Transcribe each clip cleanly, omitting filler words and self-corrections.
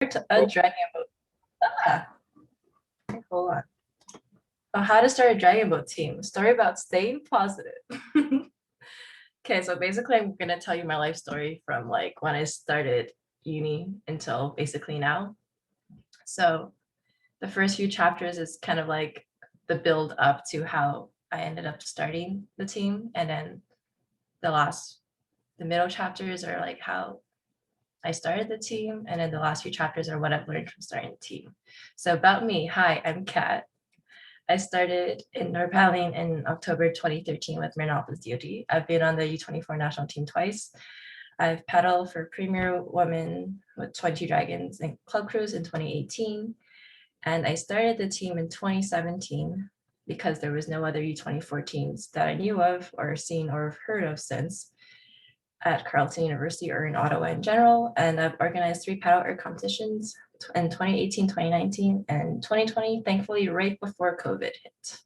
a dragon boat. Ah, hold on. Oh, how to start a dragon boat team. Story about staying positive. Okay, so basically I'm gonna tell you my life story from like when I started uni until basically now. So the first few chapters is kind of like the build up to how I ended up starting the team. And then the middle chapters are like how I started the team. And then the last few chapters are what I've learned from starting the team. So about me, hi, I'm Kat. I started in paddling in October 2013 with Marinopolis DOD. I've been on the U24 national team twice. I've paddled for Premier Women with 20 Dragons and Club Cruise in 2018. And I started the team in 2017 because there was no other U24 teams that I knew of or seen or heard of since at Carleton University or in Ottawa in general. And I've organized 3 paddle air competitions in 2018, 2019, and 2020, thankfully, right before COVID hit.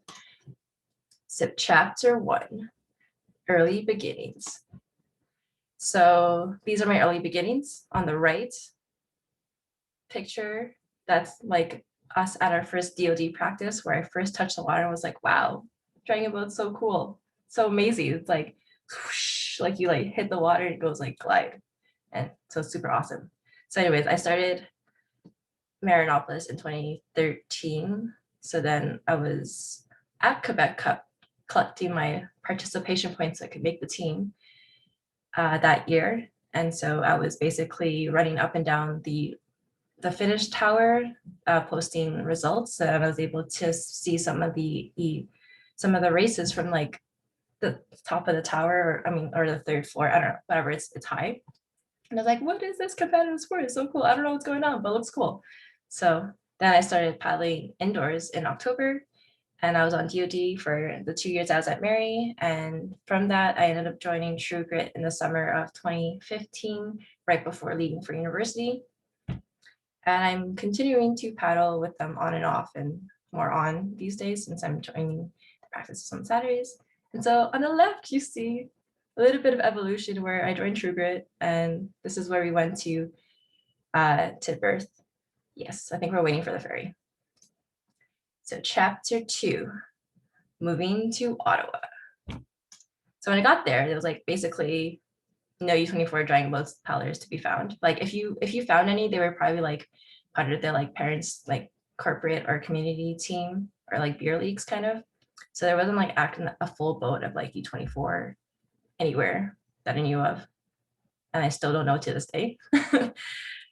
So chapter 1, early beginnings. So these are my early beginnings. On the right picture, that's like us at our first DOD practice where I first touched the water and was like, wow, dragon boat's so cool. So amazing. It's like, whoosh, like you like hit the water and it goes like glide. And so it's super awesome. So anyways, I started Marinopolis in 2013. So then I was at Quebec Cup collecting my participation points so I could make the team that year. And so I was basically running up and down the finish tower, posting results, and I was able to see some of the races from like the top of the tower, or the 3rd floor. I don't know, whatever. It's high, and I was like, "What is this competitive sport? It's so cool. I don't know what's going on, but it looks cool." So then I started paddling indoors in October, and I was on DOD for the 2 years I was at Mary. And from that, I ended up joining True Grit in the summer of 2015, right before leaving for university. And I'm continuing to paddle with them on and off and more on these days since I'm joining the practices on Saturdays. And so on the left, you see a little bit of evolution where I joined True Grit, and this is where we went to Tidworth. Yes, I think we're waiting for the ferry. So chapter 2, moving to Ottawa. So when I got there was like basically no U24 dragon boats paddlers to be found. Like if you found any, they were probably like part of their like parents like corporate or community team or like beer leagues kind of. So there wasn't like acting a full boat of like U24 anywhere that I knew of, and I still don't know to this day.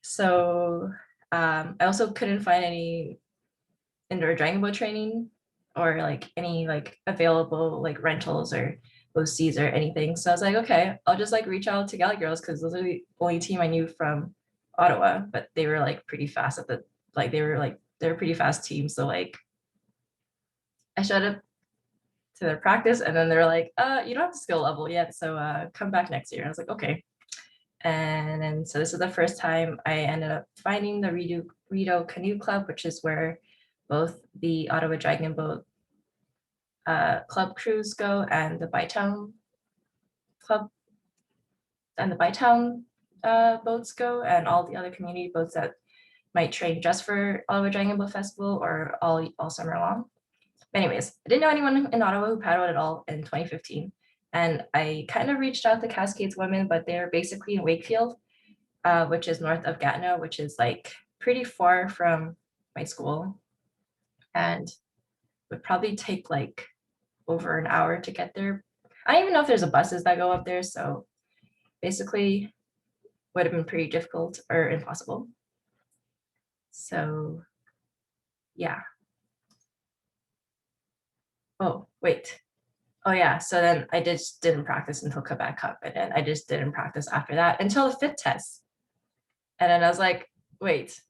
So I also couldn't find any indoor dragon boat training or like any like available like rentals or OCs or anything. So I was like, okay, I'll just like reach out to Galley Girls because those are the only team I knew from Ottawa, but they were like pretty fast they're a pretty fast team. So like I showed up to their practice and then they're like, you don't have the skill level yet, so come back next year. And I was like, okay. And then so this is the first time I ended up finding the RIDEAU Canoe Club, which is where both the Ottawa Dragon Boat Club crews go and the Bytown Club and the Bytown boats go, and all the other community boats that might train just for Ottawa Dragon Boat Festival or all summer long. But anyways, I didn't know anyone in Ottawa who paddled at all in 2015. And I kind of reached out to Cascades Women, but they're basically in Wakefield, which is north of Gatineau, which is like pretty far from my school. And would probably take like over an hour to get there. I don't even know if there's buses that go up there. So basically would have been pretty difficult or impossible. So yeah. Oh, wait. Oh yeah, so then I just didn't practice until Quebec Cup, and then I just didn't practice after that until the 5th test. And then I was like, wait,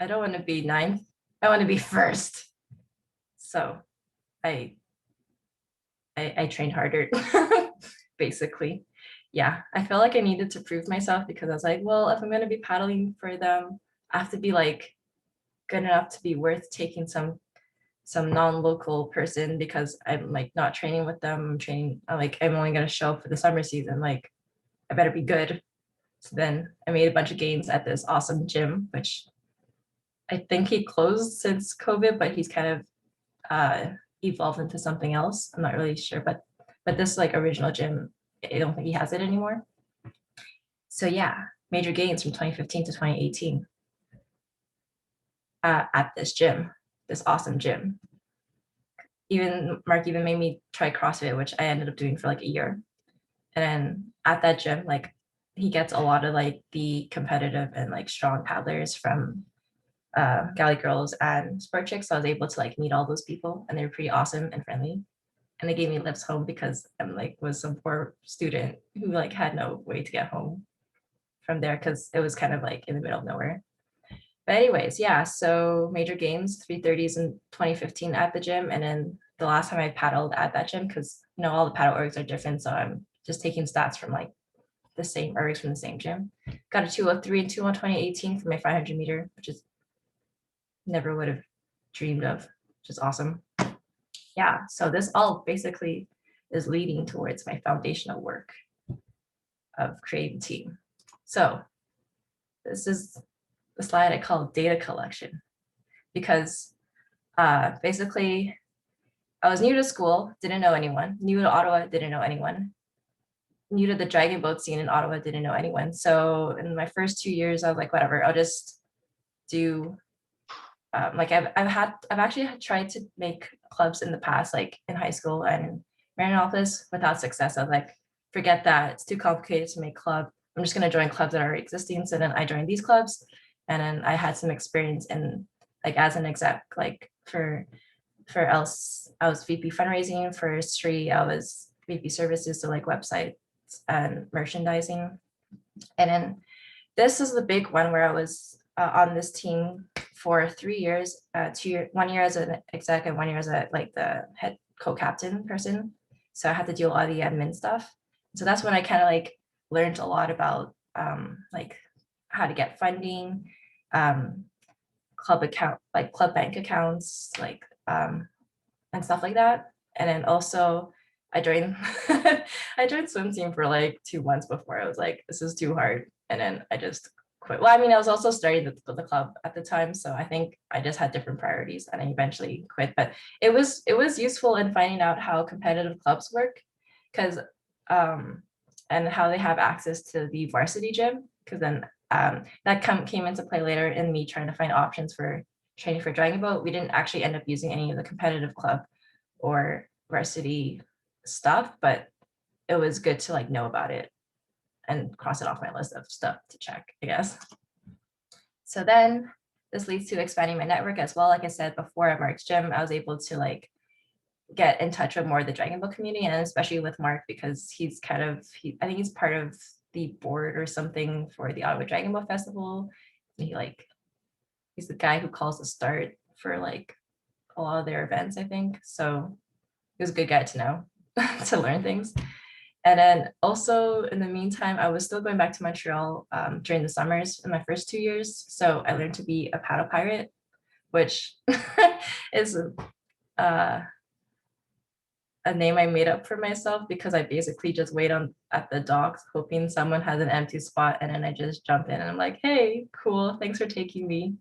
I don't want to be 9th, I want to be 1st. So I trained harder, basically. Yeah, I felt like I needed to prove myself because I was like, well, if I'm going to be paddling for them, I have to be like good enough to be worth taking some non-local person because I'm like not training with them. I'm only going to show up for the summer season. Like I better be good. So then I made a bunch of gains at this awesome gym, which I think he closed since COVID, but he's kind of evolved into something else. I'm not really sure, but this like original gym, I don't think he has it anymore. So yeah, major gains from 2015 to 2018 at this gym, this awesome gym. Even Mark even made me try CrossFit, which I ended up doing for like a year. And then at that gym, like he gets a lot of like the competitive and like strong paddlers from Galley Girls and Sport Chicks. So I was able to like meet all those people, and they were pretty awesome and friendly. And they gave me lifts home because I'm like was some poor student who like had no way to get home from there because it was kind of like in the middle of nowhere. But anyways, yeah, so major gains, 330s in 2015 at the gym. And then the last time I paddled at that gym, because you know, all the paddle orgs are different. So I'm just taking stats from like the same ergs from the same gym. Got a 203 and 2 on 2018 for my 500 meter, which is never would have dreamed of, which is awesome. Yeah, so this all basically is leading towards my foundational work of creating team. So this is the slide I call data collection, because basically I was new to school, didn't know anyone, new to Ottawa, didn't know anyone, new to the dragon boat scene in Ottawa, didn't know anyone. So in my first 2 years, I was like, whatever, I'll just do like I've actually tried to make clubs in the past, like in high school and ran an office without success. I was like, forget that, it's too complicated to make club. I'm just gonna join clubs that are existing. So then I joined these clubs, and then I had some experience in like as an exec, like for else I was VP fundraising. For Sri, I was VP services, so like websites and merchandising. And then this is the big one where I was on this team for 3 years, 1 year as an exec and 1 year as a like the head co-captain person. So I had to do a lot of the admin stuff. So that's when I kind of like learned a lot about like how to get funding, club account, like club bank accounts, like and stuff like that. And then also I joined I joined swim team for like 2 months before I was like, this is too hard. And then I just quit. Well, I mean, I was also starting the club at the time, so I think I just had different priorities, and I eventually quit. But it was useful in finding out how competitive clubs work, because and how they have access to the varsity gym, because then that came into play later in me trying to find options for training for Dragon Boat. We didn't actually end up using any of the competitive club or varsity stuff, but it was good to like know about it and cross it off my list of stuff to check, I guess. So then this leads to expanding my network as well. Like I said before, at Mark's gym, I was able to like get in touch with more of the Dragon Boat community, and especially with Mark, because he's kind of, I think he's part of the board or something for the Ottawa Dragon Boat Festival. And he's the guy who calls the start for like a lot of their events, I think. So he was a good guy to know to learn things. And then also in the meantime, I was still going back to Montreal during the summers in my first 2 years. So I learned to be a paddle pirate, which is a name I made up for myself, because I basically just wait at the docks hoping someone has an empty spot, and then I just jump in and I'm like, hey, cool, thanks for taking me.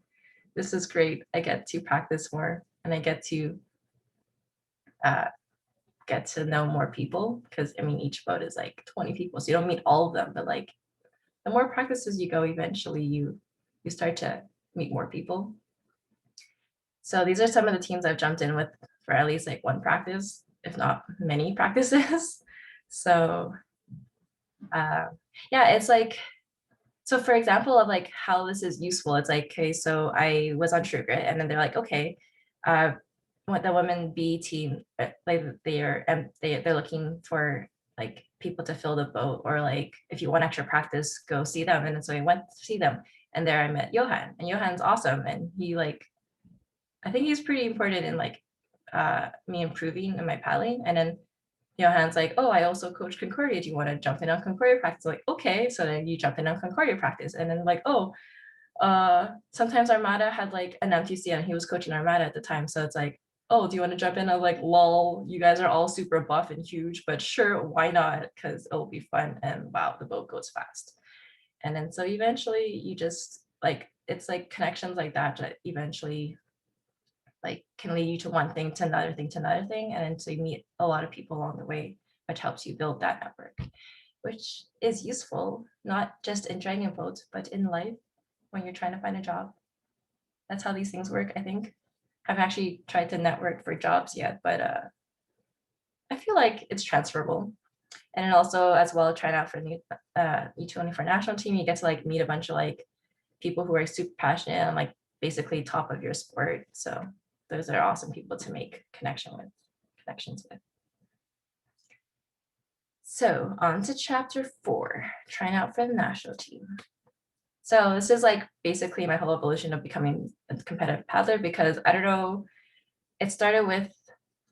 This is great. I get to practice more, and I get to know more people, because I mean each boat is like 20 people, so you don't meet all of them, but like the more practices you go, eventually you start to meet more people. So these are some of the teams I've jumped in with for at least like one practice, if not many practices. So yeah, it's like, so for example of like how this is useful, it's like, okay, so I was on Sugar, and then they're like, okay, what the women B team, like they're looking for like people to fill the boat, or like if you want extra practice, go see them. And so I went to see them, and there I met Johan, and Johan's awesome, and he like, I think he's pretty important in like me improving in my paddling. And then Johan's like, oh, I also coach Concordia, do you want to jump in on Concordia practice? Like, okay, so then you jump in on Concordia practice. And then like, oh, sometimes Armada had like an MTC, and he was coaching Armada at the time, so it's like, oh, do you want to jump in? I'm like, lol, you guys are all super buff and huge, but sure, why not, because it'll be fun. And wow, the boat goes fast. And then so eventually you just like, it's like connections like that eventually like can lead you to one thing to another thing to another thing, and then so you meet a lot of people along the way, which helps you build that network, which is useful not just in dragon boats but in life when you're trying to find a job. That's how these things work, I think. I haven't actually tried to network for jobs yet, but I feel like it's transferable. And then also as well, trying out for the U24 national team, you get to like meet a bunch of like people who are super passionate and like basically top of your sport. So those are awesome people to make connections with. So on to chapter 4, trying out for the national team. So this is like basically my whole evolution of becoming a competitive paddler, because I don't know, it started with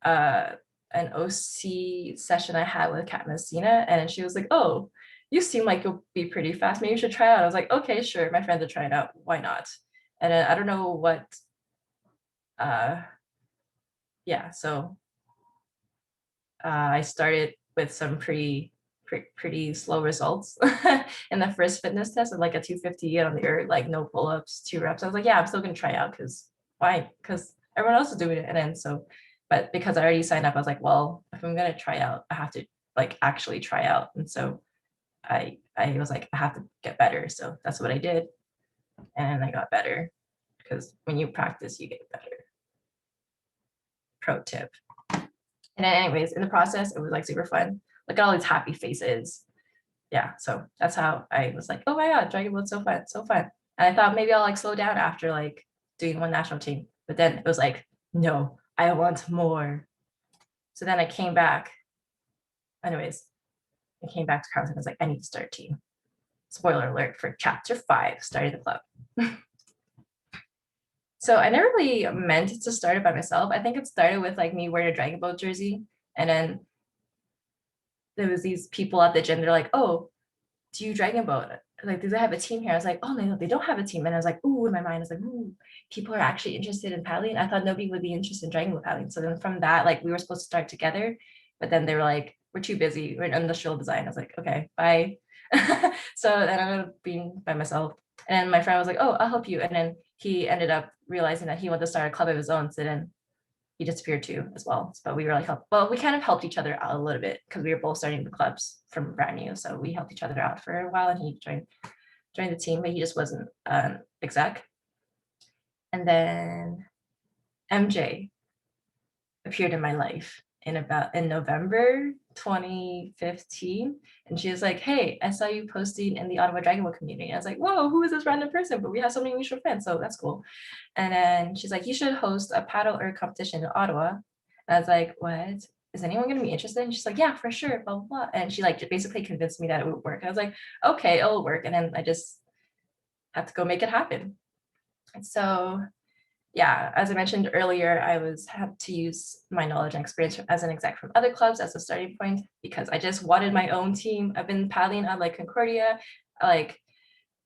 an OC session I had with Kat Messina, and she was like, oh, you seem like you'll be pretty fast, maybe you should try out. I was like, okay, sure, my friends are trying out, why not? And then I don't know what, yeah, so I started with some pretty slow results in the first fitness test of like a 250 on the earth, like no pull-ups, 2 reps. I was like, yeah, I'm still gonna try out because why? Because everyone else is doing it. And then so, but because I already signed up, I was like, well, if I'm gonna try out, I have to like actually try out. And so I was like, I have to get better. So that's what I did. And I got better because when you practice, you get better. Pro tip. And then anyways, in the process, it was like super fun. Look at all these happy faces. Yeah, so that's how I was like, oh my God, Dragon Boat's so fun, so fun. And I thought maybe I'll like slow down after like doing one national team. But then it was like, no, I want more. So then I came back. Anyways, I came back to Carleton. I was like, I need to start a team. Spoiler alert for chapter 5, starting the club. So I never really meant to start it by myself. I think it started with like me wearing a Dragon Boat jersey. And then there was these people at the gym, they're like, oh, do you Dragon Boat? Like, do they have a team here? I was like, oh, no, they don't have a team. And I was like, ooh, in my mind, I was like, ooh, people are actually interested in paddling. I thought nobody would be interested in Dragon Boat paddling. So then from that, like we were supposed to start together, but then they were like, we're too busy. We're in industrial design. I was like, okay, bye. So then I ended up being by myself. And my friend was like, oh, I'll help you. And then he ended up realizing that he wanted to start a club of his own. So then he disappeared too as well. But we really helped. Well, we kind of helped each other out a little bit because we were both starting the clubs from brand new. So we helped each other out for a while, and he joined the team, but he just wasn't exec. And then MJ appeared in my life in November 2015, and she was like, hey, I saw you posting in the Ottawa Dragon Boat community. And I was like, whoa, who is this random person? But we have so many mutual friends, so that's cool. And then she's like, you should host a paddle or competition in Ottawa. And I was like, what? Is anyone going to be interested? And she's like, yeah, for sure, blah, blah, blah. And she like basically convinced me that it would work. And I was like, okay, it'll work. And then I just have to go make it happen. And so yeah, as I mentioned earlier, I had to use my knowledge and experience as an exec from other clubs as a starting point because I just wanted my own team. I've been paddling at like Concordia, like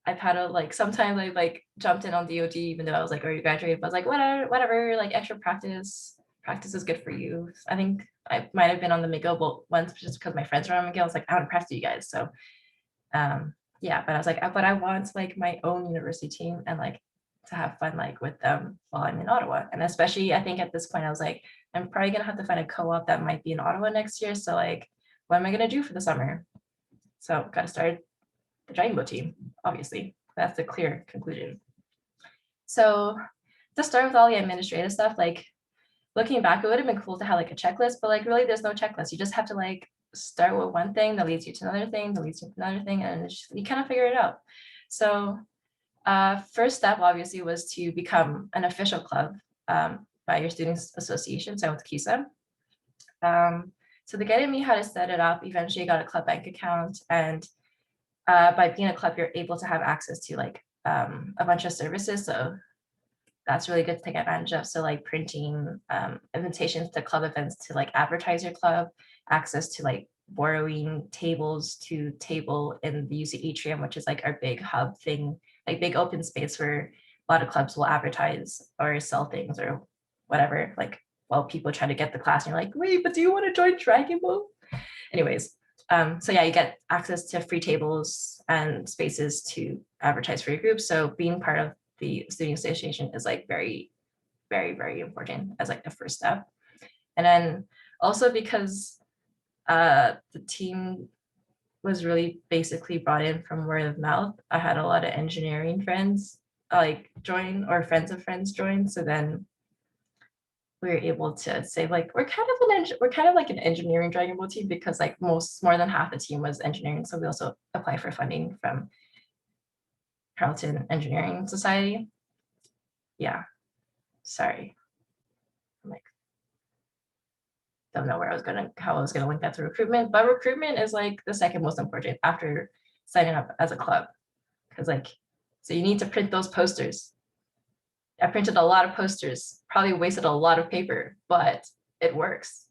I paddled like sometimes I like jumped in on DOD even though I was like already graduated, but I was like whatever, like extra practice is good for you. I think I might have been on the McGill boat once just because my friends were on McGill. I was like, I want to practice you guys. So yeah, but I was like, but I want like my own university team and like to have fun like with them while I'm in Ottawa. And especially I think at this point I was like, I'm probably gonna have to find a co-op that might be in Ottawa next year. So like, what am I gonna do for the summer? So gotta start the Dragon Boat team, obviously. That's the clear conclusion. So to start with all the administrative stuff, like looking back, it would have been cool to have like a checklist, but like really there's no checklist. You just have to like start with one thing that leads you to another thing, that leads you to another thing, and you kind of figure it out. So first step obviously was to become an official club by your students association. So I went to CUSA. So they guided me how to set it up. Eventually I got a club bank account, and by being a club, you're able to have access to like a bunch of services. So that's really good to take advantage of. So like printing invitations to club events to like advertise your club, access to like borrowing tables to table in the UC Atrium, which is like our big hub thing, like big open space where a lot of clubs will advertise or sell things or whatever, like while people try to get the class and you're like, wait, but do you want to join Dragon Boat? Anyways, so yeah, you get access to free tables and spaces to advertise for your group. So being part of the student association is like very, very, very important as like the first step. And then also because the team was really basically brought in from word of mouth, I had a lot of engineering friends like join, or friends of friends join. So then we were able to say like we're kind of like an engineering Dragon Boat team, because like more than half the team was engineering. So we also applied for funding from Carleton Engineering Society. Yeah, sorry. I'm like, don't know how I was gonna link that to recruitment, but recruitment is like the second most important after signing up as a club. Because like, so you need to print those posters. I printed a lot of posters, probably wasted a lot of paper, but it works.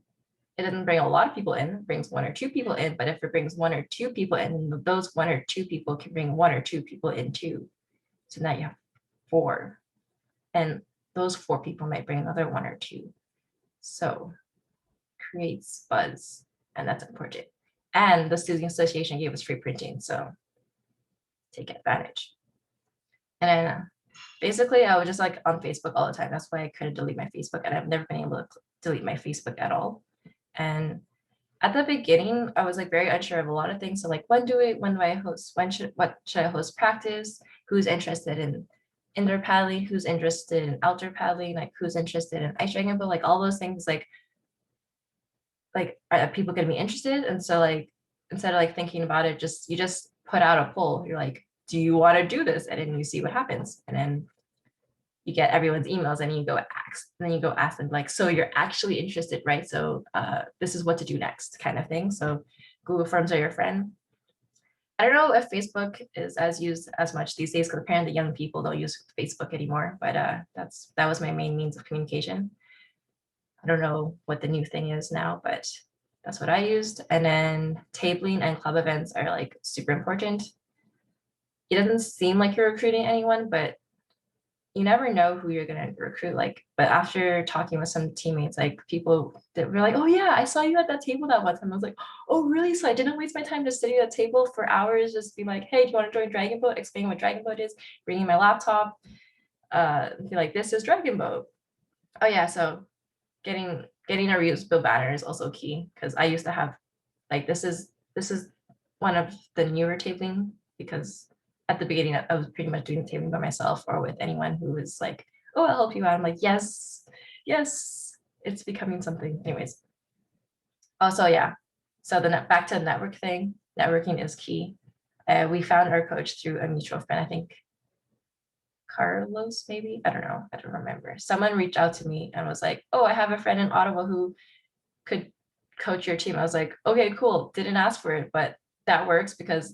It doesn't bring a lot of people in, it brings 1 or 2 people in, but if it brings 1 or 2 people in, those 1 or 2 people can bring 1 or 2 people in too. So now you have 4, and those 4 people might bring another 1 or 2. So creates buzz, and that's important. And the student association gave us free printing, so take advantage. And then basically I was just like on Facebook all the time. That's why I couldn't delete my Facebook, and I've never been able to delete my Facebook at all. And at the beginning, I was like very unsure of a lot of things. So like, when do I host? What should I host practice? Who's interested in indoor paddling? Who's interested in outdoor paddling? Like, who's interested in ice dragon boat? Like all those things. Like are people gonna be interested? And so like, instead of like thinking about it, you just put out a poll. You're like, do you want to do this? And then you see what happens. And then you get everyone's emails, and you go ask, and then you go ask them like, so you're actually interested, right? So this is what to do next, kind of thing. So Google Forms are your friend. I don't know if Facebook is as used as much these days, because apparently young people don't use Facebook anymore, but that was my main means of communication. I don't know what the new thing is now, but that's what I used. And then tabling and club events are like super important. It doesn't seem like you're recruiting anyone, but you never know who you're gonna recruit. Like, but after talking with some teammates, like people that were like, oh yeah, I saw you at that table that one time. I was like, oh really? So I didn't waste my time just sitting at a table for hours, just be like, hey, do you want to join Dragon Boat? Explain what Dragon Boat is, bringing my laptop, be like, this is Dragon Boat. Oh yeah, so getting a reusable banner is also key, because I used to have like, this is one of the newer tabling, because at the beginning I was pretty much doing tabling by myself or with anyone who was like, oh, I'll help you out. I'm like, yes, it's becoming something. Anyways, also yeah, so back to the network thing. Networking is key. We found our coach through a mutual friend, I think Carlos, maybe, I don't know, I don't remember. Someone reached out to me and was like, oh, I have a friend in Ottawa who could coach your team. I was like, okay, cool. Didn't ask for it, but that works, because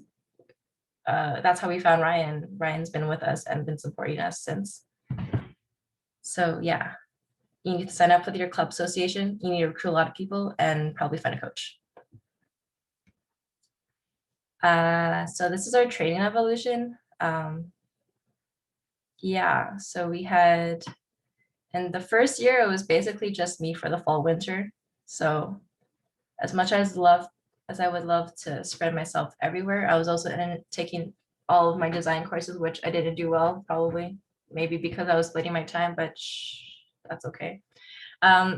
that's how we found Ryan. Ryan's been with us and been supporting us since. So yeah, you need to sign up with your club association. You need to recruit a lot of people and probably find a coach. So this is our training evolution. Yeah, so we had, in the first year, it was basically just me for the fall winter. So as much as I would love to spread myself everywhere, I was also taking all of my design courses, which I didn't do well, probably, maybe because I was splitting my time, but that's okay.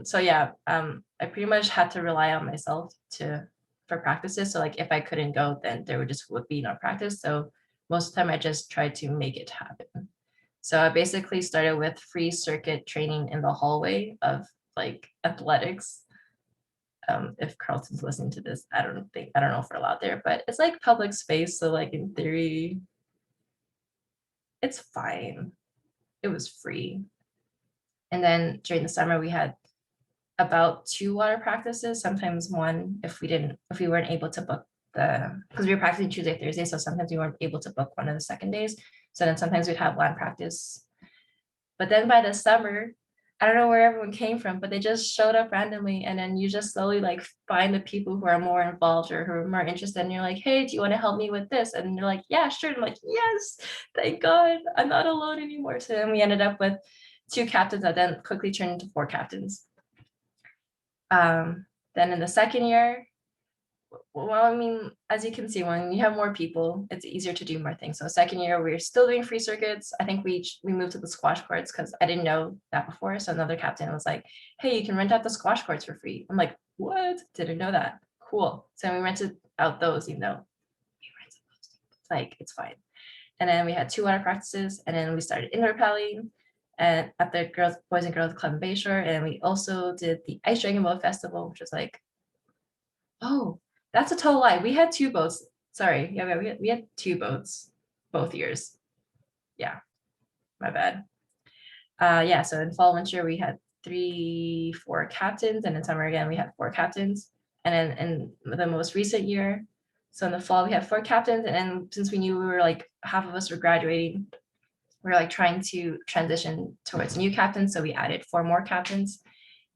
So yeah, I pretty much had to rely on myself for practices. So like, if I couldn't go, then there would be no practice. So most of the time I just tried to make it happen. So I basically started with free circuit training in the hallway of like athletics. If Carleton's listening to this, I don't know if we're allowed there, but it's like public space. So like, in theory, it's fine. It was free. And then during the summer, we had about 2 water practices, sometimes 1 if we weren't able to book because we were practicing Tuesday, Thursday. So sometimes we weren't able to book one of the second days. So then sometimes we'd have land practice. But then by the summer, I don't know where everyone came from, but they just showed up randomly. And then you just slowly like find the people who are more involved or who are more interested. And you're like, hey, do you want to help me with this? And they're like, yeah, sure. And I'm like, yes, thank God, I'm not alone anymore. So then we ended up with 2 captains that then quickly turned into 4 captains. Then in the second year, well, I mean, as you can see, when you have more people, it's easier to do more things. So second year, we are still doing free circuits. I think we moved to the squash courts because I didn't know that before. So another captain was like, hey, you can rent out the squash courts for free. I'm like, what? Didn't know that. Cool. So we rented out those, even though we rented those. It's like, it's fine. And then we had 2 water practices, and then we started indoor paddling and at the Boys and Girls Club in Bayshore. And we also did the Ice Dragon Boat Festival, which was like, oh, that's a total lie. We had 2 boats. Sorry. Yeah, we had 2 boats both years. Yeah, my bad. Yeah, so in fall, winter, we had 3, 4 captains, and in summer again, we had 4 captains. And then in the most recent year, so in the fall, we had 4 captains. And then since we knew we were like half of us were graduating, we were like trying to transition towards new captains. So we added 4 more captains.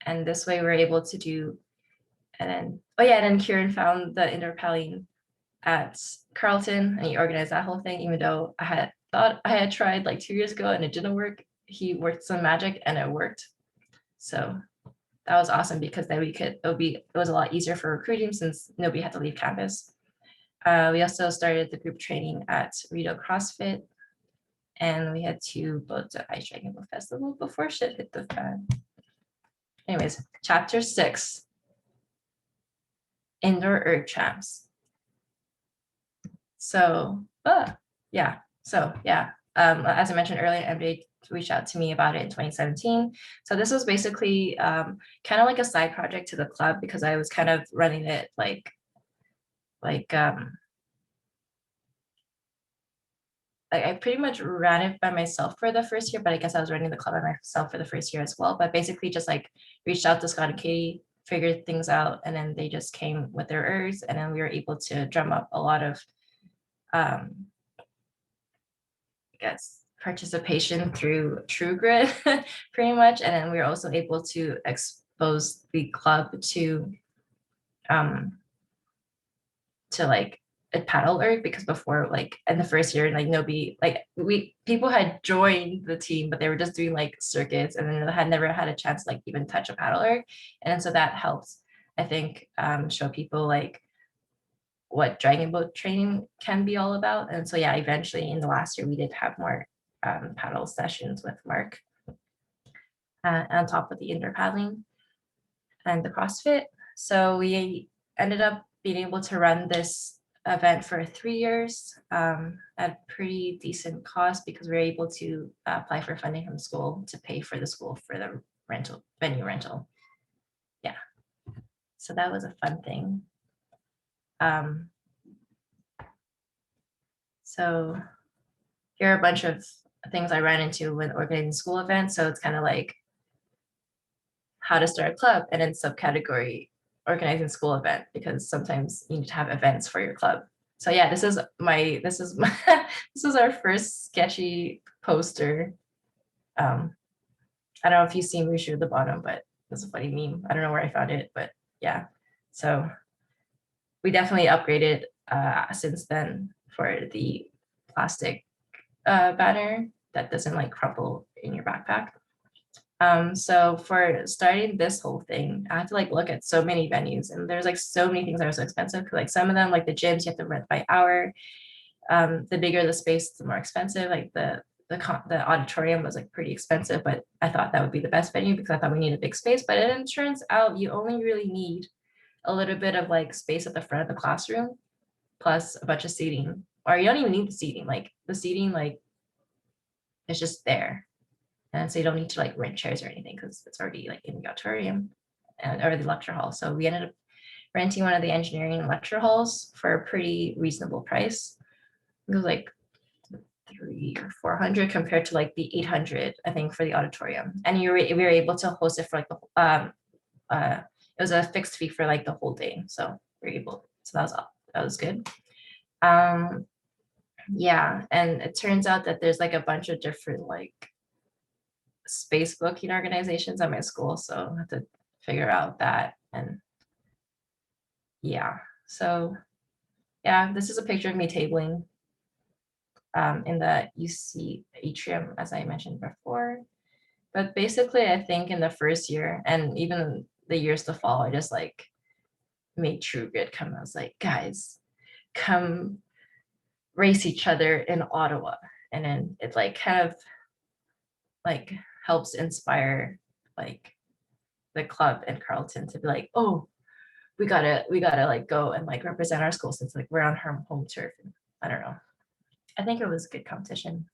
And this way we were able to do, and then, oh yeah, and then Kieran found the indoor paddling at Carleton, and he organized that whole thing, even though I had thought I had tried like 2 years ago and it didn't work. He worked some magic and it worked. So that was awesome because then it was a lot easier for recruiting since nobody had to leave campus. We also started the group training at RIDEAU CrossFit, and we had 2 boats at Ice Dragon Boat Festival before shit hit the fan. Anyways, chapter 6, indoor erg champs. So, yeah. So, yeah. As I mentioned earlier, MJ reached out to me about it in 2017. So this was basically kind of like a side project to the club because I was kind of running it like I pretty much ran it by myself for the first year, but I guess I was running the club by myself for the first year as well. But basically just like reached out to Scott and Katie, figured things out, and then they just came with their ergs, and then we were able to drum up a lot of I guess participation through True Grit pretty much. And then we were also able to expose the club to like a paddle erg, because before, like in the first year, like nobody, like people had joined the team, but they were just doing like circuits and then had never had a chance to like even touch a paddle erg. And so that helps, I think, show people like what dragon boat training can be all about. And so yeah, eventually in the last year we did have more paddle sessions with Mark on top of the indoor paddling and the CrossFit. So we ended up being able to run this event for 3 years at pretty decent cost because we were able to apply for funding from school to pay for the school for the venue rental. Yeah, so that was a fun thing. So here are a bunch of things I ran into when organizing school events. So it's kind of like how to start a club, and then subcategory organizing school event, because sometimes you need to have events for your club. So yeah, this is our first sketchy poster. I don't know if you see Mushu at the bottom, but it's a funny meme. I don't know where I found it, but yeah. So we definitely upgraded since then for the plastic banner that doesn't like crumple in your backpack. So for starting this whole thing, I had to like look at so many venues, and there's like so many things that are so expensive. Like some of them, like the gyms, you have to rent by hour. The bigger the space, the more expensive. Like the auditorium was like pretty expensive, but I thought that would be the best venue because I thought we needed a big space. But it turns out you only really need a little bit of like space at the front of the classroom, plus a bunch of seating, or you don't even need the seating. Like the seating, like it's just there. And so you don't need to like rent chairs or anything because it's already like in the auditorium or the lecture hall. So we ended up renting one of the engineering lecture halls for a pretty reasonable price. It was like 300 or 400 compared to like the 800, I think, for the auditorium. And we were able to host it for like the it was a fixed fee for like the whole day. So we were able. So that was good. Yeah, and it turns out that there's like a bunch of different like space booking organizations at my school, so I have to figure out that. And yeah, so yeah, this is a picture of me tabling in the UC atrium, as I mentioned before. But basically, I think in the first year and even the years to follow, I just like made True Grit come. I was like, guys, come race each other in Ottawa. And then it like kind of like helps inspire like the club in Carleton to be like, oh, we gotta like go and like represent our school since like we're on her home turf. And I don't know. I think it was a good competition.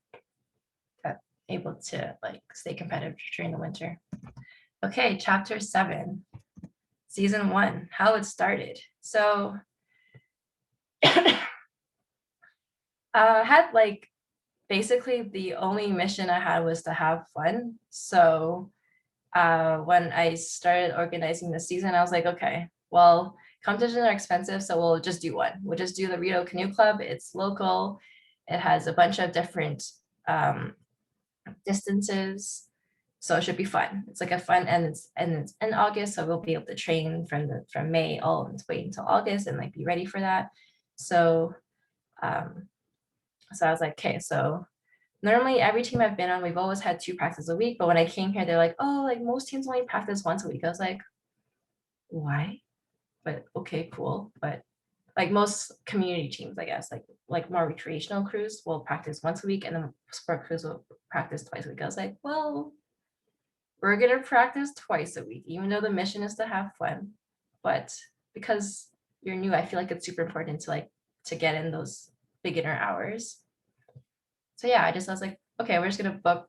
Able to like stay competitive during the winter. Okay, chapter 7, season 1, how it started. So had like basically the only mission I had was to have fun. So when I started organizing the season, I was like, okay, well, competitions are expensive, so we'll just do one. We'll just do the RIDEAU Canoe Club. It's local. It has a bunch of different distances, so it should be fun. It's like a fun, and it's in August, so we'll be able to train from May all the way until August and like be ready for that. So so I was like, okay, so normally every team I've been on, we've always had 2 practices a week, but when I came here, they're like, oh, like most teams only practice once a week. I was like, why? But okay, cool. But like most community teams, I guess, like more recreational crews will practice once a week, and then sport crews will practice twice a week. I was like, well, we're gonna practice twice a week, even though the mission is to have fun. But because you're new, I feel like it's super important to get in those beginner hours. So yeah, I was like, okay, we're just gonna book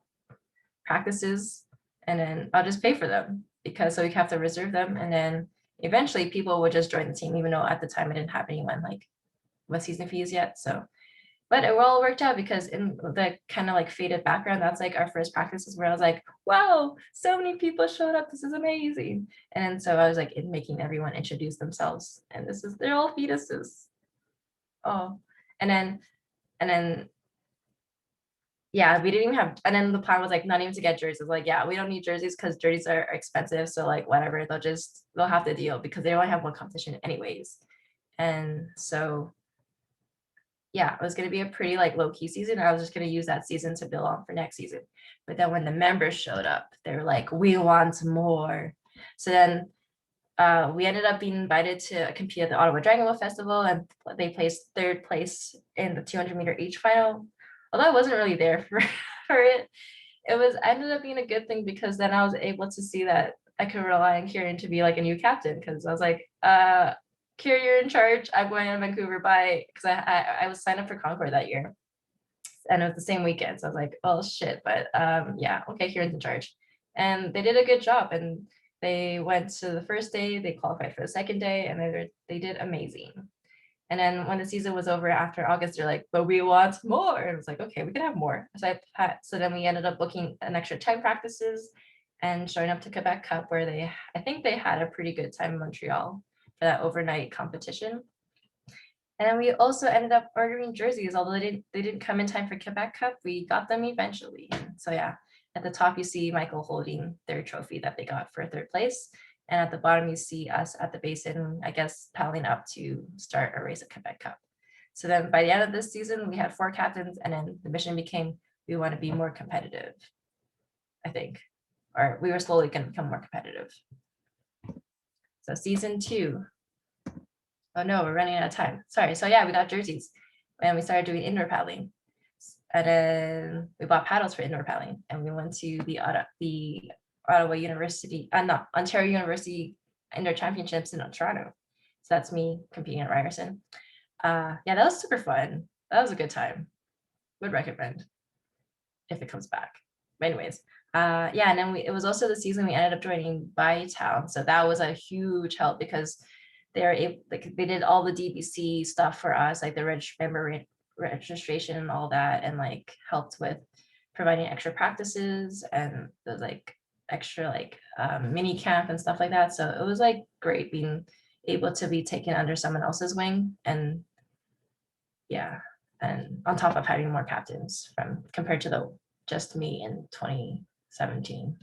practices and then I'll just pay for them, because so we have to reserve them, and then eventually people would just join the team, even though at the time I didn't have anyone like with season fees yet. So but it all worked out, because in the kind of like faded background, that's like our first practices where I was like, wow, so many people showed up. This is amazing. And so I was like making everyone introduce themselves. And they're all fetuses. Oh, and then, yeah, we didn't even have, and then the plan was like not even to get jerseys. Like, yeah, we don't need jerseys because jerseys are expensive. So like whatever, they'll have to deal because they only have one competition anyways. And so yeah, it was going to be a pretty like low key season. I was just going to use that season to build on for next season. But then when the members showed up, they were like, we want more. So then we ended up being invited to compete at the Ottawa Dragon Festival, and they placed 3rd place in the 200-meter H final. Although I wasn't really there for it, ended up being a good thing, because then I was able to see that I could rely on Kieran to be like a new captain, because I was like, Kieran, you're in charge. I'm going to Vancouver by, because I was signed up for Concord that year, and it was the same weekend. So I was like, oh shit, but yeah, okay, Kieran's in charge. And they did a good job, and they went to the first day, they qualified for the second day, and they did amazing. And then when the season was over after August, they're like, but we want more. And it was like, okay, we can have more. So then we ended up booking an extra 10 practices and showing up to Quebec Cup, where I think they had a pretty good time in Montreal for that overnight competition. And then we also ended up ordering jerseys, although they didn't come in time for Quebec Cup. We got them eventually. So yeah, at the top you see Michael holding their trophy that they got for 3rd place. And at the bottom you see us at the basin, I guess, paddling up to start a race at Quebec Cup. So then by the end of this season, we had 4 captains, and then the mission became, we want to be more competitive, I think. Or we were slowly going to become more competitive. So season 2. Oh no, we're running out of time. Sorry. So yeah, we got jerseys and we started doing indoor paddling. And then we bought paddles for indoor paddling, and we went to the Ottawa University, not Ontario University Indoor Championships in Toronto. So that's me competing at Ryerson. Yeah, that was super fun. That was a good time. Would recommend if it comes back. But anyways, yeah, and then it was also the season we ended up joining Bytown. So that was a huge help, because they did all the DBC stuff for us, like the member registration and all that, and like helped with providing extra practices and the like extra like mini camp and stuff like that. So it was like great being able to be taken under someone else's wing, and yeah, and on top of having more captains compared to just me in 2017.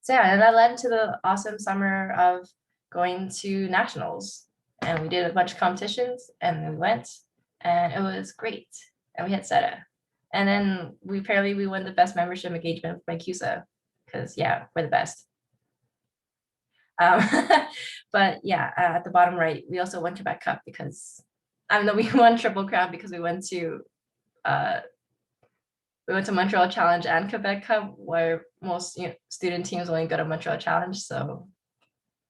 So yeah, and that led into the awesome summer of going to nationals, and we did a bunch of competitions, and we went, and it was great, and we had SETA, and then we won the best membership engagement by CUSA, because yeah, we're the best. But yeah, at the bottom right, we also won Quebec Cup because I mean, we won Triple Crown because we went to Montreal Challenge and Quebec Cup, where most student teams only go to Montreal Challenge. So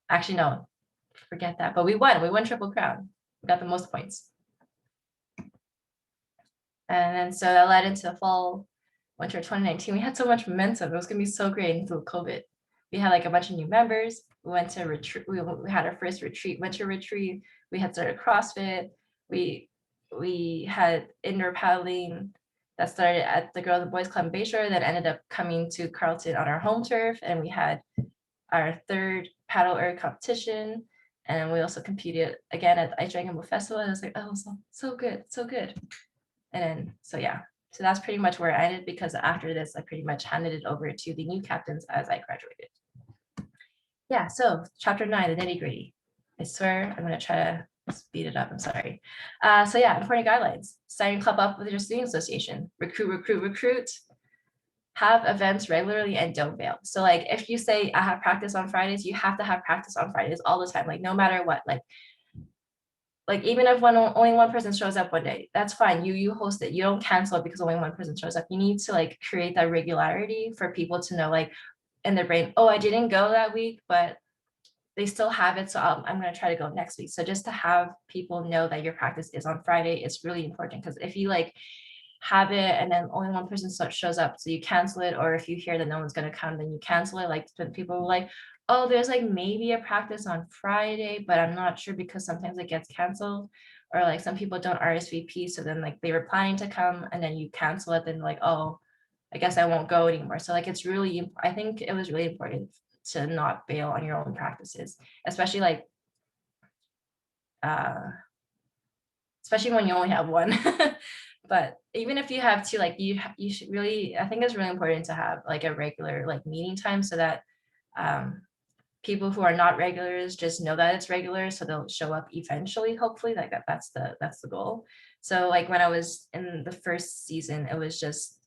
actually, no, forget that. But we won Triple Crown. We got the most points. And then so that led into fall, winter 2019. We had so much momentum. It was gonna be so great until COVID. We had like a bunch of new members. We went to retreat. We had our first retreat, winter retreat. We had started CrossFit. We had indoor paddling that started at the Girls and Boys Club in Bayshore that ended up coming to Carleton on our home turf. And we had our third paddle erg competition. And we also competed again at the Ice Dragon Boat Festival. And I was like, oh, so good, so good. And then, so yeah, so that's pretty much where I ended, because after this, I pretty much handed it over to the new captains as I graduated. Yeah, so chapter 9, the nitty gritty. I swear I'm gonna try to speed it up, I'm sorry. So yeah, important guidelines. Starting club up with your student association. Recruit. Have events regularly and don't bail. So like if you say I have practice on Fridays, you have to have practice on Fridays all the time, like no matter what. Like even if only one person shows up one day, that's fine. You host it. You don't cancel it because only one person shows up. You need to like create that regularity for people to know, like in their brain, oh, I didn't go that week, but they still have it. So I'm going to try to go next week. So just to have people know that your practice is on Friday is really important, because if you like have it and then only one person shows up, so you cancel it, or if you hear that no one's going to come, then you cancel it. Like people were like, oh, there's like maybe a practice on Friday, but I'm not sure because sometimes it gets canceled, or like some people don't RSVP, so then like they were planning to come and then you cancel it, then like, oh, I guess I won't go anymore. So like it's really, I think it was really important to not bail on your own practices, especially like especially when you only have one. But even if you have two, like you should really, I think it's really important to have like a regular like meeting time, so that people who are not regulars just know that it's regular, so they'll show up eventually, hopefully. Like that's the goal. So like when I was in the first season, it was just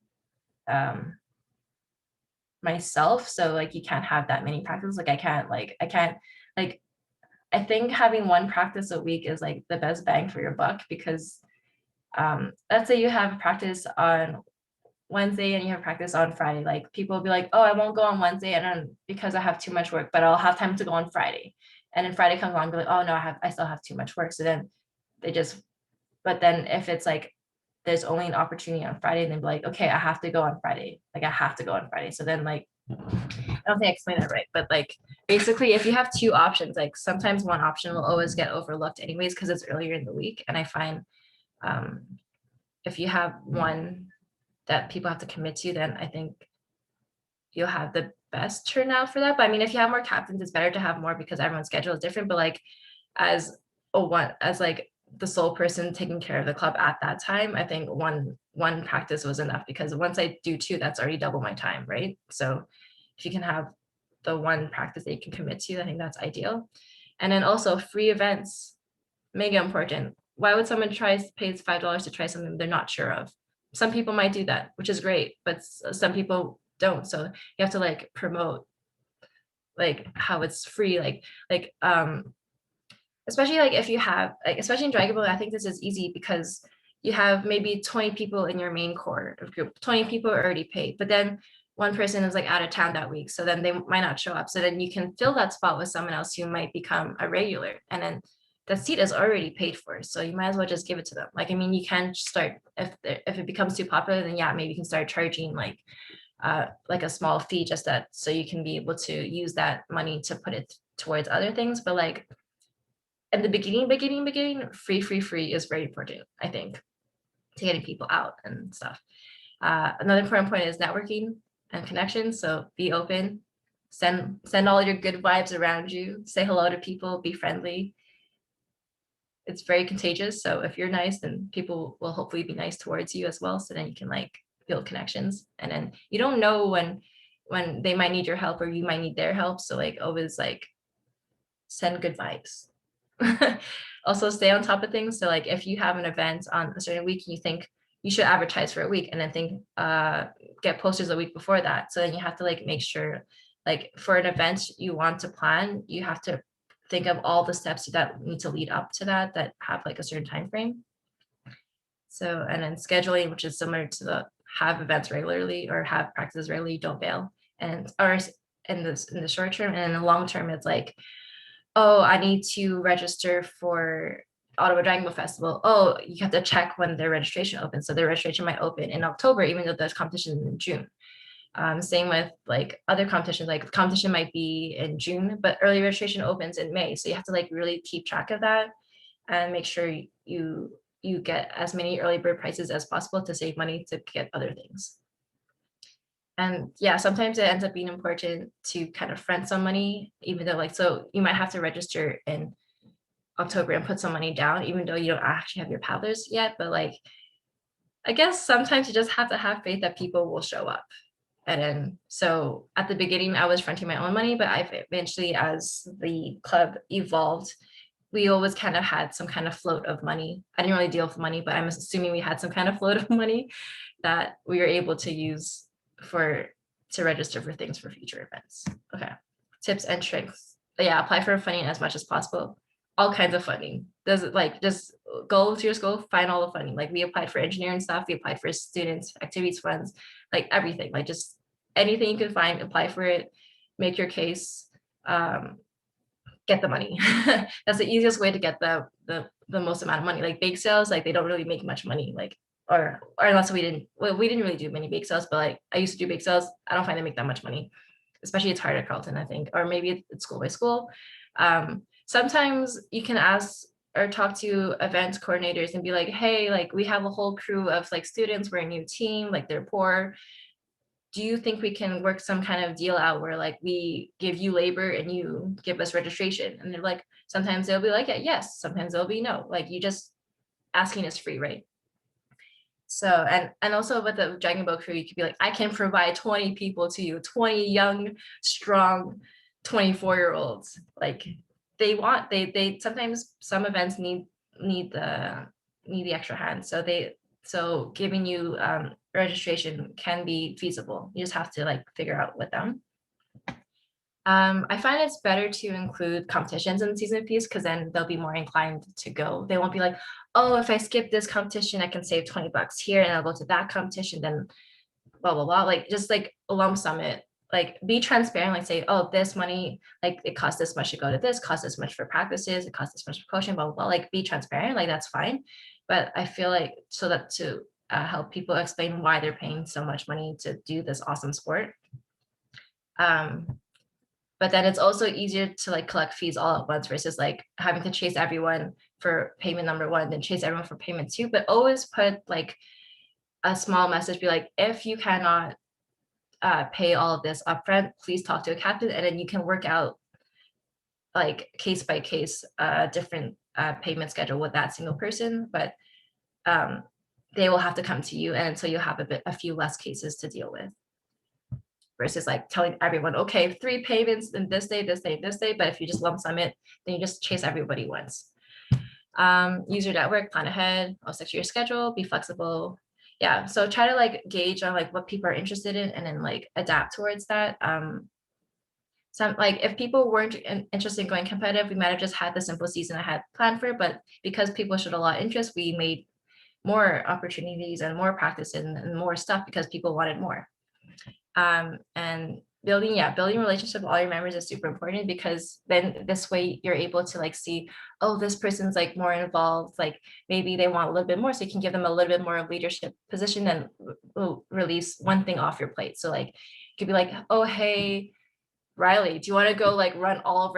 myself, so like you can't have that many practices. Like I can't like I think having one practice a week is like the best bang for your buck, because let's say you have practice on Wednesday and you have practice on Friday, like people will be like, oh, I won't go on Wednesday and then because I have too much work, but I'll have time to go on Friday. And then Friday comes along and be like, oh no, I still have too much work. So then but then if it's like there's only an opportunity on Friday, and then be like, okay, I have to go on Friday. Like I have to go on Friday. So then like, I don't think I explained that right, but like basically if you have two options, like sometimes one option will always get overlooked anyways, because it's earlier in the week. And I find if you have one that people have to commit to, then I think you'll have the best turnout for that. But I mean, if you have more captains, it's better to have more because everyone's schedule is different. But like as like the sole person taking care of the club at that time, I think one practice was enough, because once I do two, that's already double my time, right? So if you can have the one practice that you can commit to, I think that's ideal. And then also free events, mega important. Why would someone pay $5 to try something they're not sure of? Some people might do that, which is great, but some people don't. So you have to like promote like how it's free, especially like if you have like, especially in Dragon Boat, I think this is easy because you have maybe 20 people in your main core of group. 20 people are already paid, but then one person is like out of town that week, so then they might not show up. So then you can fill that spot with someone else who might become a regular, and then the seat is already paid for, so you might as well just give it to them. Like, I mean, you can start if it becomes too popular, then yeah, maybe you can start charging like a small fee, just that so you can be able to use that money to put it towards other things. But like in the beginning, free is very important, I think, to getting people out and stuff. Another important point is networking and connections. So be open, send all your good vibes around you, say hello to people, be friendly. It's very contagious. So if you're nice, then people will hopefully be nice towards you as well. So then you can like build connections, and then you don't know when they might need your help or you might need their help. So like always like send good vibes. Also stay on top of things. So like if you have an event on a certain week and you think you should advertise for a week, and then get posters a week before that. So then you have to like make sure like for an event you want to plan, you have to think of all the steps that need to lead up to that have like a certain time frame. So, and then scheduling, which is similar to the have events regularly or have practices regularly, don't fail. And or in the short term, and in the long term, it's like, oh, I need to register for Ottawa Dragon Boat Festival. Oh, you have to check when their registration opens. So their registration might open in October, even though there's competition in June. Same with like other competitions, like competition might be in June, but early registration opens in May. So you have to like really keep track of that and make sure you get as many early bird prices as possible to save money to get other things. And yeah, sometimes it ends up being important to kind of front some money, even though like, so you might have to register in October and put some money down, even though you don't actually have your paddlers yet. But like, I guess sometimes you just have to have faith that people will show up. And then, so at the beginning, I was fronting my own money, but I've eventually, as the club evolved, we always kind of had some kind of float of money. I didn't really deal with money, but I'm assuming we had some kind of float of money that we were able to use to register for things for future events. Okay, tips and tricks. Yeah, apply for funding as much as possible. All kinds of funding. Does it like just go to your school, find all the funding. Like we applied for engineering stuff, we applied for students activities funds, like everything. Like just anything you can find, apply for it, make your case, get the money. That's the easiest way to get the most amount of money. Like bake sales, like they don't really make much money. Like or unless we didn't really do many bake sales, but like I used to do bake sales. I don't find they make that much money, especially it's hard at Carleton, I think, or maybe it's school by school. Sometimes you can ask or talk to event coordinators and be like, hey, like we have a whole crew of like students, we're a new team, like they're poor. Do you think we can work some kind of deal out where like we give you labor and you give us registration? And they're like, sometimes they'll be like, yeah, yes, sometimes they'll be no, like you just asking is free, right? So, and also with the Dragon Boat crew, you could be like, I can provide 20 people to you, 20 young, strong, 24-year-olds. Like they sometimes some events need the extra hand. So giving you registration can be feasible. You just have to like figure out with them. I find it's better to include competitions in the season fees because then they'll be more inclined to go. They won't be like, oh, if I skip this competition, I can save $20 here and I'll go to that competition, then blah, blah, blah. Like just like lump sum it, like be transparent, like say, oh, this money, like it costs this much to go to this, costs this much for practices, it costs this much for coaching, blah, blah, blah. Like be transparent, like that's fine. But I feel like so that to help people explain why they're paying so much money to do this awesome sport. But then it's also easier to like collect fees all at once versus like having to chase everyone for payment number one, then chase everyone for payment two, but always put like a small message, be like, if you cannot pay all of this upfront, please talk to a captain, and then you can work out like case by case, different payment schedule with that single person, but they will have to come to you, and so you'll have a few less cases to deal with. Versus like telling everyone, okay, 3 payments in this day, this day, this day. But if you just lump sum it, then you just chase everybody once. Use your network, plan ahead, I'll stick to your schedule, be flexible. Yeah, so try to like gauge on like what people are interested in and then like adapt towards that. Some like if people weren't interested in going competitive, we might have just had the simple season I had planned for, but because people showed a lot of interest, we made more opportunities and more practice and more stuff because people wanted more. And building relationship with all your members is super important because then this way you're able to like see, oh, this person's like more involved, like maybe they want a little bit more, so you can give them a little bit more of leadership position and release one thing off your plate. So like you could be like, oh, hey, Riley, do you want to go like run all of our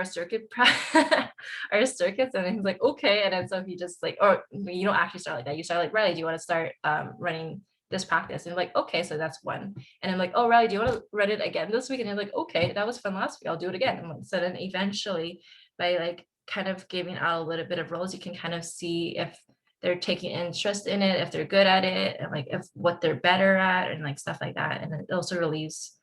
our circuits? And then he's like, okay. And then so he just like, or you don't actually start like that. You start like, Riley, do you want to start running this practice? And like, okay, so that's one. And I'm like, oh, Riley, do you want to run it again this week? And I'm like, okay, that was fun last week, I'll do it again. And like, so then eventually by like kind of giving out a little bit of roles, you can kind of see if they're taking interest in it, if they're good at it, and like if what they're better at and like stuff like that. And it also relieves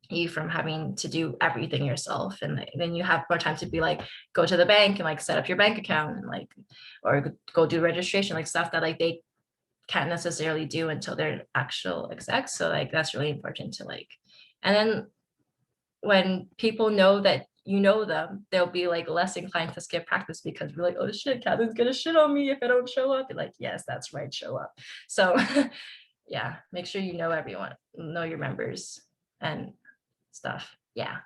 you from having to do everything yourself, and then you have more time to be like go to the bank and like set up your bank account and like or go do registration, like stuff that like they can't necessarily do until they're actual execs. So like that's really important to like. And then when people know that you know them, they'll be like less inclined to skip practice because we're like, oh shit, Catherine's gonna shit on me if I don't show up. You're like, yes, that's right, show up. So yeah, make sure you know everyone, know your members and stuff. Yeah.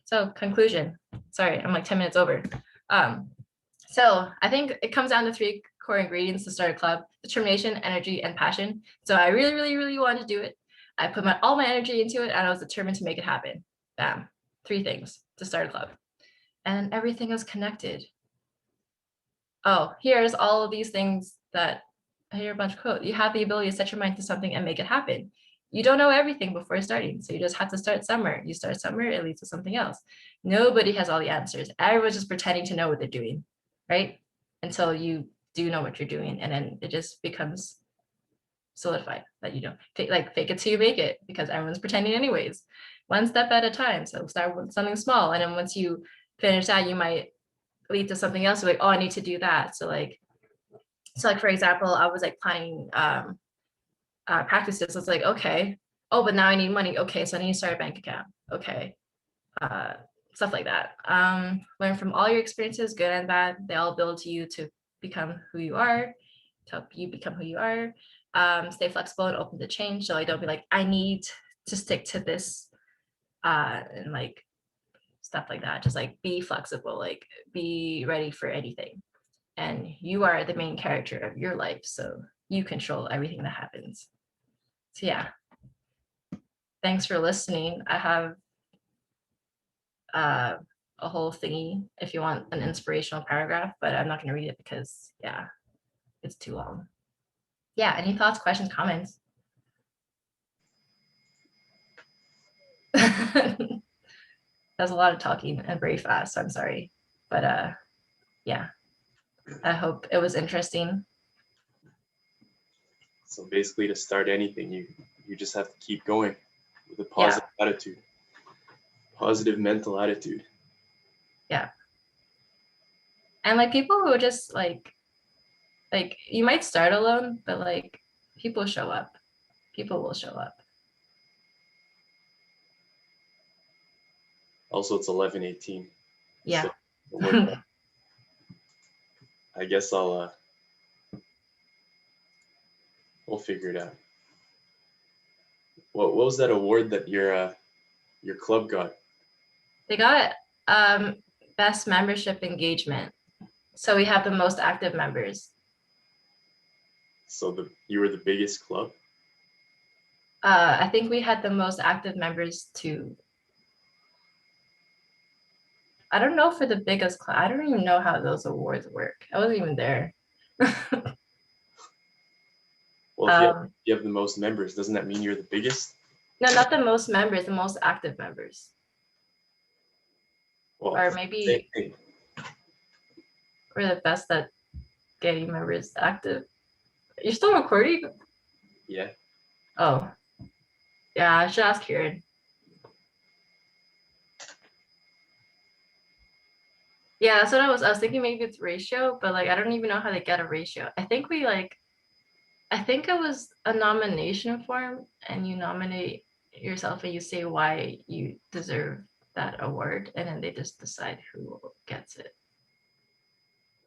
So conclusion, sorry, I'm like 10 minutes over. So I think it comes down to 3 core ingredients to start a club: determination, energy, and passion. So I really, really, really wanted to do it. I put all my energy into it, and I was determined to make it happen. Bam, 3 things to start a club. And everything is connected. Oh, here's all of these things that, here are a bunch of quotes. You have the ability to set your mind to something and make it happen. You don't know everything before starting, so you just have to start somewhere. You start somewhere, it leads to something else. Nobody has all the answers. Everyone's just pretending to know what they're doing, right? Until you do know what you're doing, and then it just becomes solidified that you don't. Like fake it till you make it, because everyone's pretending anyways. One step at a time. So start with something small, and then once you finish that, you might lead to something else. Like, oh, I need to do that. So like for example, I was like planning practices. So it's like, okay, oh, but now I need money. Okay, so I need to start a bank account. Okay, stuff like that. Learn from all your experiences, good and bad. They all build you to become who you are, to help you become who you are. Stay flexible and open to change. So I don't be like, I need to stick to this, and like stuff like that. Just like be flexible, like be ready for anything. And you are the main character of your life, so you control everything that happens. So yeah, thanks for listening. I have a whole thingy if you want an inspirational paragraph, but I'm not going to read it because yeah, it's too long. Yeah, any thoughts, questions, comments? That's a lot of talking and very fast, so I'm sorry. But yeah, I hope it was interesting. So basically, to start anything, you just have to keep going with a positive attitude, positive mental attitude. Yeah. And like people who just like you might start alone, but like people show up. People will show up. Also, it's 11:18. Yeah. So I guess we'll figure it out. What was that award that your club got? They got best membership engagement. So we have the most active members. So you were the biggest club? I think we had the most active members too. I don't know for the biggest club. I don't even know how those awards work. I wasn't even there. Well, if you have the most members, doesn't that mean you're the biggest? No, not the most members, the most active members. Well, or maybe we're the best at getting members active. You're still recording? Yeah. Oh. Yeah, I should ask Kieran. Yeah, that's what I was thinking. Maybe it's ratio, but like I don't even know how to get a ratio. I think it was a nomination form, and you nominate yourself and you say why you deserve that award, and then they just decide who gets it.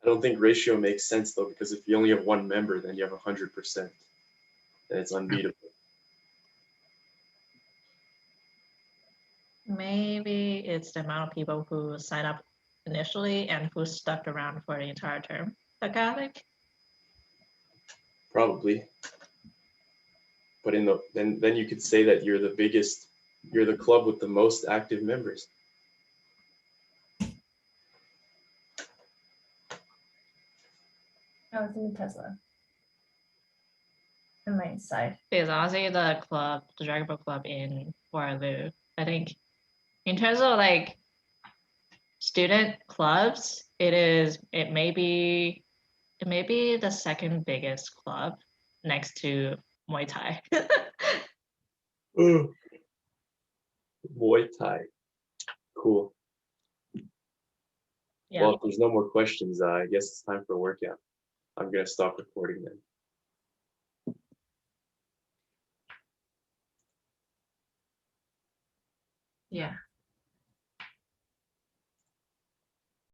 I don't think ratio makes sense though, because if you only have one member, then you have 100%, and it's unbeatable. Maybe it's the amount of people who sign up initially and who stuck around for the entire term. Academic? Probably. But then you could say that you're the biggest, you're the club with the most active members. I was in the Tesla. On my side. Because honestly, the Dragon Boat Club in Waterloo, I think in terms of like student clubs, it may be the second biggest club next to Muay Thai. Muay Thai. Cool. Yeah. Well, if there's no more questions, I guess it's time for a workout. I'm going to stop recording then. Yeah.